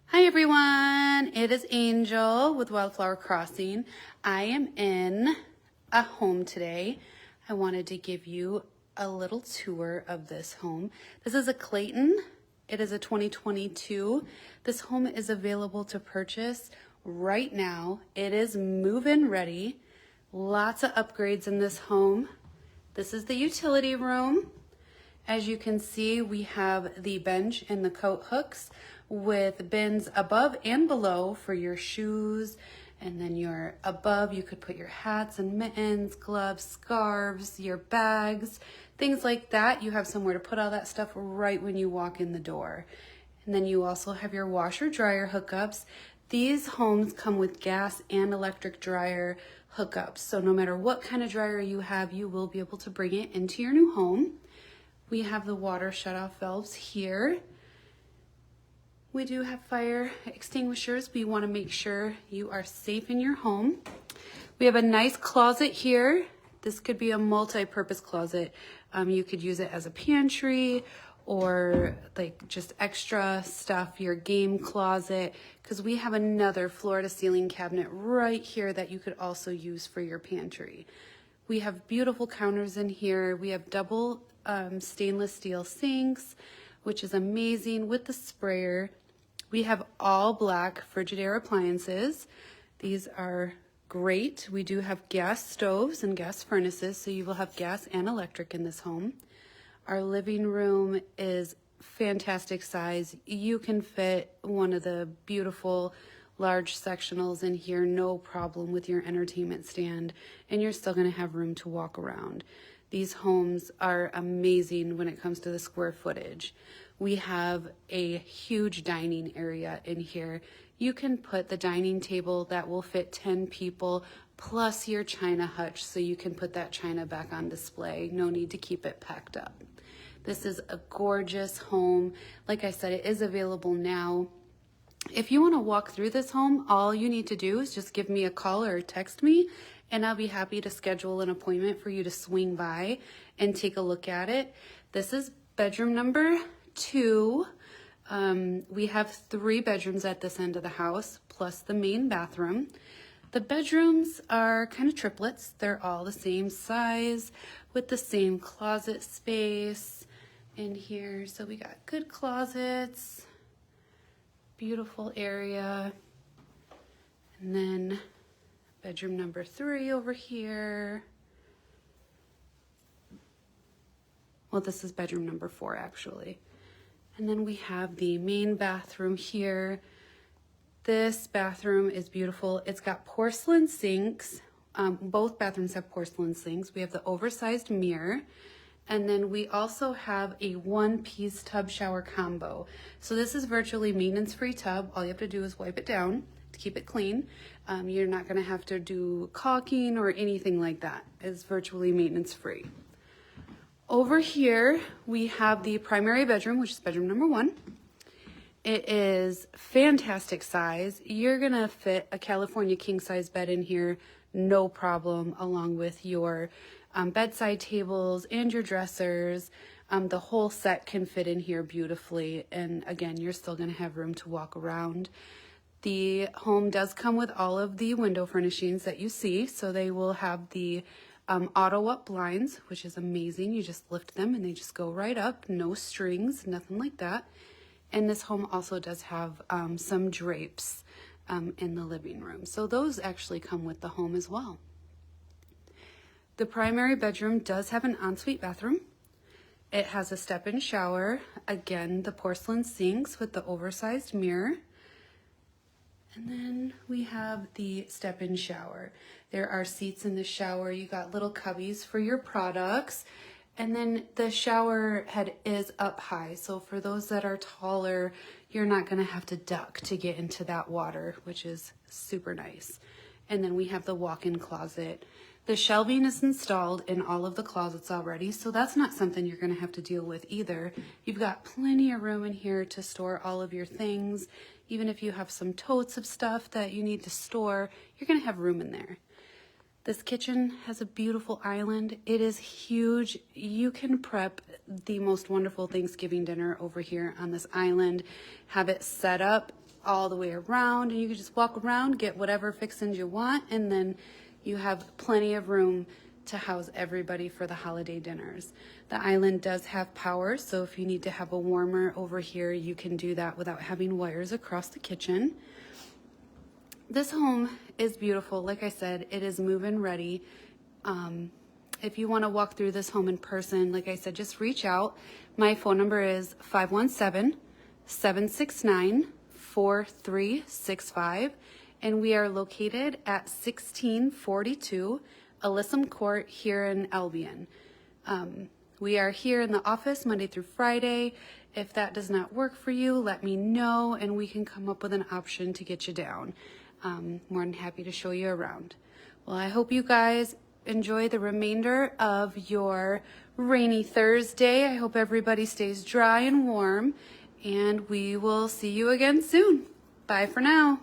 Hi everyone, it is Angel with Wildflower Crossing. I am in a home today. I wanted to give you a little tour of this home. This is a Clayton. It is a 2022. This home is available to purchase right now. It is move-in ready. Lots of upgrades in this home. This is the utility room. As you can see, we have the bench and the coat hooks with bins above and below for your shoes. And then your above, you could put your hats and mittens, gloves, scarves, your bags, things like that. You have somewhere to put all that stuff right when you walk in the door. And then you also have your washer dryer hookups. These homes come with gas and electric dryer hookups. So no matter what kind of dryer you have, you will be able to bring it into your new home. We have the water shutoff valves here. We do have fire extinguishers. We want to make sure you are safe in your home. We have a nice closet here. This could be a multi-purpose closet. You could use it as a pantry or like just extra stuff, your game closet, because we have another floor-to-ceiling cabinet right here that you could also use for your pantry. We have beautiful counters in here. We have double stainless steel sinks, which is amazing with the sprayer. We have all black Frigidaire appliances. These are great. We do have gas stoves and gas furnaces, so you will have gas and electric in this home. Our living room is fantastic size. You can fit one of the beautiful large sectionals in here, no problem with your entertainment stand, and you're still going to have room to walk around. These homes are amazing when it comes to the square footage. We have a huge dining area in here. You can put the dining table that will fit 10 people plus your china hutch, so you can put that china back on display. No need to keep it packed up. This is a gorgeous home. Like I said, it is available now. If you want to walk through this home, all you need to do is just give me a call or text me, and I'll be happy to schedule an appointment for you to swing by and take a look at it. This is bedroom number 2. We have 3 bedrooms at this end of the house, plus the main bathroom. The bedrooms are kind of triplets. They're all the same size with the same closet space in here. So we got good closets, beautiful area. And then bedroom number 3 over here. Well, this is bedroom number 4 actually. And then we have the main bathroom here. This bathroom is beautiful. It's got porcelain sinks. Both bathrooms have porcelain sinks. We have the oversized mirror. And then we also have a 1-piece tub shower combo. So this is virtually maintenance-free tub. All you have to do is wipe it down to keep it clean. You're not gonna have to do caulking or anything like that. It's virtually maintenance-free. Over here, we have the primary bedroom, which is bedroom number 1. It is fantastic size. You're gonna fit a California king-size bed in here, no problem, along with your bedside tables and your dressers. The whole set can fit in here beautifully. And again, you're still gonna have room to walk around. The home does come with all of the window furnishings that you see. So they will have the auto up blinds, which is amazing. You just lift them and they just go right up, no strings, nothing like that. And this home also does have some drapes in the living room. So those actually come with the home as well. The primary bedroom does have an ensuite bathroom. It has a step-in shower. Again, the porcelain sinks with the oversized mirror. And then we have the step-in shower. There are seats in the shower. You got little cubbies for your products. And then the shower head is up high. So for those that are taller, you're not gonna have to duck to get into that water, which is super nice. And then we have the walk-in closet. The shelving is installed in all of the closets already, so that's not something you're gonna have to deal with either. You've got plenty of room in here to store all of your things. Even if you have some totes of stuff that you need to store, you're gonna have room in there. This kitchen has a beautiful island. It is huge. You can prep the most wonderful Thanksgiving dinner over here on this island, have it set up all the way around, and you can just walk around, get whatever fixings you want, and then you have plenty of room to house everybody for the holiday dinners. The island does have power, so if you need to have a warmer over here, you can do that without having wires across the kitchen. This home is beautiful. Like I said, it is move-in ready. If you want to walk through this home in person, like I said, just reach out. My phone number is 517-769-4365, and we are located at 1642 Alyssum Court here in Albion. We are here in the office Monday through Friday. If that does not work for you, let me know and we can come up with an option to get you down. More than happy to show you around. Well, I hope you guys enjoy the remainder of your rainy Thursday. I hope everybody stays dry and warm, and we will see you again soon. Bye for now.